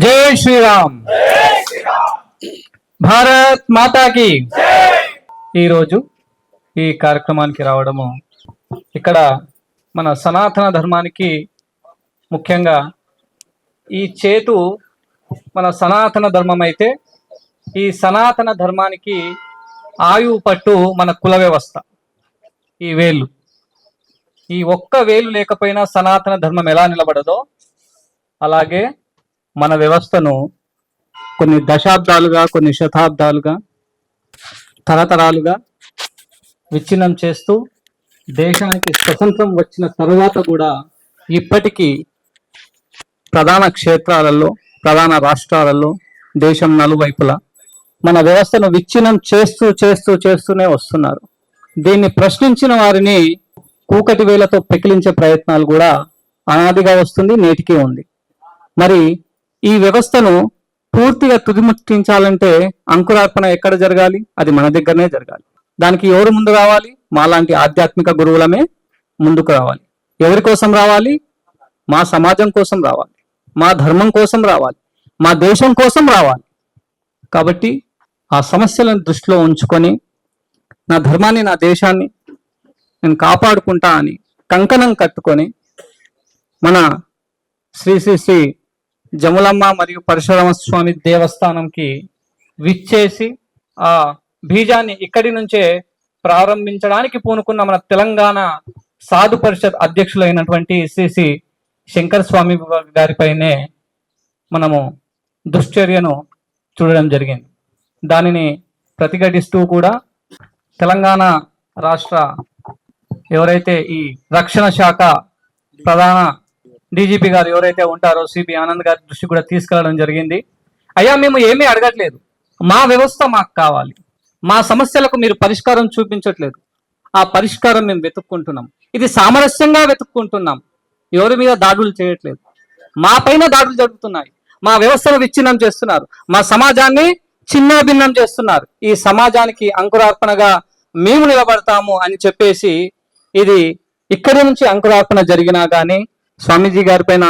जय श्री राम భారత్ మాతాకి ఈరోజు ఈ కార్యక్రమానికి రావడము ఇక్కడ మన సనాతన ధర్మానికి ముఖ్యంగా ఈ చేతు మన సనాతన ధర్మం అయితే ఈ సనాతన ధర్మానికి ఆయువు పట్టు మన కుల వ్యవస్థ. ఈ వేళ్ళు, ఈ ఒక్క వేలు లేకపోయినా సనాతన ధర్మం ఎలా నిలబడదో అలాగే మన వ్యవస్థను కొన్ని దశాబ్దాలుగా, కొన్ని శతాబ్దాలుగా, తరతరాలుగా విచ్ఛిన్నం చేస్తూ దేశానికి స్వతంత్రం వచ్చిన తరువాత కూడా ఇప్పటికీ ప్రధాన క్షేత్రాలలో, ప్రధాన రాష్ట్రాలలో, దేశం నలువైపులా మన వ్యవస్థను విచ్ఛిన్నం చేస్తూనే వస్తున్నారు. దీన్ని ప్రశ్నించిన వారిని కూకటి వేలతో పెకిలించే ప్రయత్నాలు కూడా అనాదిగా వస్తుంది, నేటికి ఉంది. మరి ఈ వ్యవస్థను పూర్తిగా తుదిముట్టించాలంటే అంకురార్పణ ఎక్కడ జరగాలి? అది మన దగ్గరనే జరగాలి. దానికి ఎవరు ముందు రావాలి? మాలాంటి ఆధ్యాత్మిక గురువులమే ముందుకు రావాలి. ఎవరి కోసం రావాలి? మా సమాజం కోసం రావాలి, మా ధర్మం కోసం రావాలి, మా దేశం కోసం రావాలి. కాబట్టి ఆ సమస్యలను దృష్టిలో ఉంచుకొని నా ధర్మాన్ని, నా దేశాన్ని నేను కాపాడుకుంటా అని కంకణం కట్టుకొని మన శ్రీ శ్రీ శ్రీ జములమ్మ మరియు పరశురామ స్వామి దేవస్థానంకి విచ్చేసి ఆ బీజాన్ని ఇక్కడి నుంచే ప్రారంభించడానికి పూనుకున్న మన తెలంగాణ సాధు పరిషత్ అధ్యక్షులైనటువంటి శ్రీ శ్రీ శంకర స్వామి గారిపైనే మనము దుశ్చర్యను చూడడం జరిగింది. దానిని ప్రతిఘటిస్తూ కూడా తెలంగాణ రాష్ట్ర ఎవరైతే ఈ రక్షణ శాఖ ప్రధాన డీజీపీ గారు ఎవరైతే ఉంటారో సిబి ఆనంద్ గారి దృష్టి కూడా తీసుకెళ్లడం జరిగింది. అయ్యా, మేము ఏమీ అడగట్లేదు, మా వ్యవస్థ మాకు కావాలి, మా సమస్యలకు మీరు పరిష్కారం చూపించట్లేదు, ఆ పరిష్కారం మేము వెతుక్కుంటున్నాం, ఇది సామరస్యంగా వెతుక్కుంటున్నాం, ఎవరి మీద దాడులు చేయట్లేదు, మా పైన దాడులు జరుగుతున్నాయి, మా వ్యవస్థను విచ్ఛిన్నం చేస్తున్నారు, మా సమాజాన్ని చిన్నాభిన్నం చేస్తున్నారు, ఈ సమాజానికి అంకురార్పణగా మేము నిలబడతాము అని చెప్పేసి ఇది ఇక్కడి నుంచి అంకురార్పణ జరిగినా కానీ స్వామీజీ గారి పైన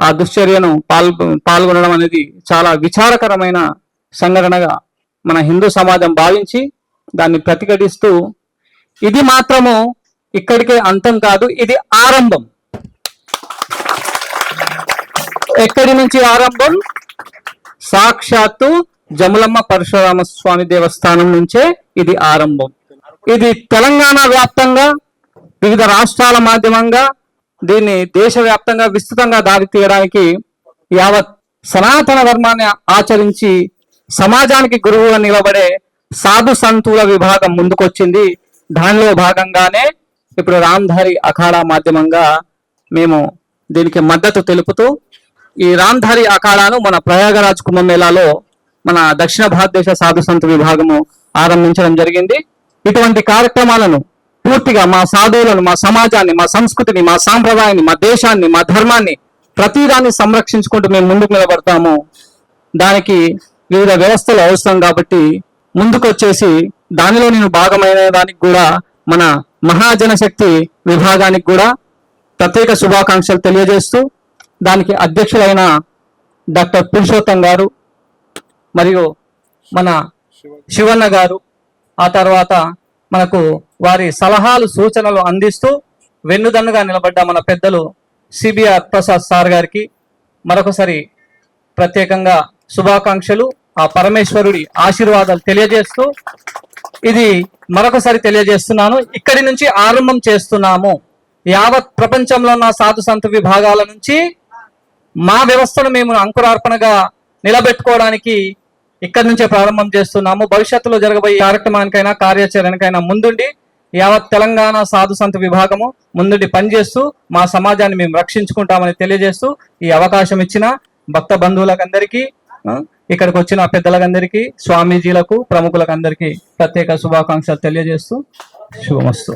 ఆ దుశ్చర్యను పాల్గొనడం అనేది చాలా విచారకరమైన సంఘటనగా మన హిందూ సమాజం భావించి దాన్ని ప్రతిఘటిస్తూ ఇది మాత్రము ఇక్కడికే అంతం కాదు, ఇది ఆరంభం. ఎక్కడి నుంచి ఆరంభం? సాక్షాత్తు జములమ్మ పరశురామ స్వామి దేవస్థానం నుంచే ఇది ఆరంభం. ఇది తెలంగాణ వ్యాప్తంగా వివిధ రాష్ట్రాల మాధ్యమంగా దీన్ని దేశవ్యాప్తంగా విస్తృతంగా దారి తీయడానికి యావత్ సనాతన ధర్మాన్ని ఆచరించి సమాజానికి గురువుగా నిలబడే సాధు సంతుల విభాగం ముందుకొచ్చింది. దానిలో భాగంగానే ఇప్పుడు రామ్ధారి అఖాడా మాధ్యమంగా మేము దీనికి మద్దతు తెలుపుతూ ఈ రామ్ధారి అఖాడాను మన ప్రయాగరాజ్ కుంభమేళాలో మన దక్షిణ భారతదేశ సాధు సంతు విభాగము ఆరంభించడం జరిగింది. ఇటువంటి కార్యక్రమాలను పూర్తిగా మా సాధువులను, మా సమాజాన్ని, మా సంస్కృతిని, మా సాంప్రదాయాన్ని, మా దేశాన్ని, మా ధర్మాన్ని ప్రతిదాన్ని సంరక్షించుకుంటూ మేము ముందుకు నిలబడతాము. దానికి వివిధ వ్యవస్థలు అవసరం కాబట్టి ముందుకు వచ్చేసి దానిలో నేను భాగమైన దానికి కూడా మన మహాజనశక్తి విభాగానికి కూడా ప్రత్యేక శుభాకాంక్షలు తెలియజేస్తూ దానికి అధ్యక్షులైన డాక్టర్ పురుషోత్తం గారు మరియు మన శివన్న గారు, ఆ తర్వాత మనకు వారి సలహాలు సూచనలు అందిస్తూ వెన్నుదన్నుగా నిలబడ్డ మన పెద్దలు సిబిఆర్ ప్రసాద్ సార్ గారికి మరొకసారి ప్రత్యేకంగా శుభాకాంక్షలు, ఆ పరమేశ్వరుడి ఆశీర్వాదాలు తెలియజేస్తూ ఇది మరొకసారి తెలియజేస్తున్నాను, ఇక్కడి నుంచి ఆరంభం చేస్తున్నాము. యావత్ ప్రపంచంలో ఉన్న సాధు సంత విభాగాల నుంచి మా వ్యవస్థను మేము అంకురార్పణగా నిలబెట్టుకోవడానికి ఇక్కడి నుంచే ప్రారంభం చేస్తున్నాము. భవిష్యత్తులో జరగబోయే కార్యక్రమానికైనా కార్యాచరణకైనా ముందుండి యావత్ తెలంగాణ సాధు సంత విభాగము ముందుండి పనిచేస్తూ మా సమాజాన్ని మేము రక్షించుకుంటామని తెలియజేస్తూ ఈ అవకాశం ఇచ్చిన భక్త బంధువులకందరికీ, ఇక్కడికి వచ్చిన పెద్దలకందరికీ, స్వామీజీలకు, ప్రముఖులకు అందరికీ ప్రత్యేక శుభాకాంక్షలు తెలియజేస్తూ శుభమస్తు.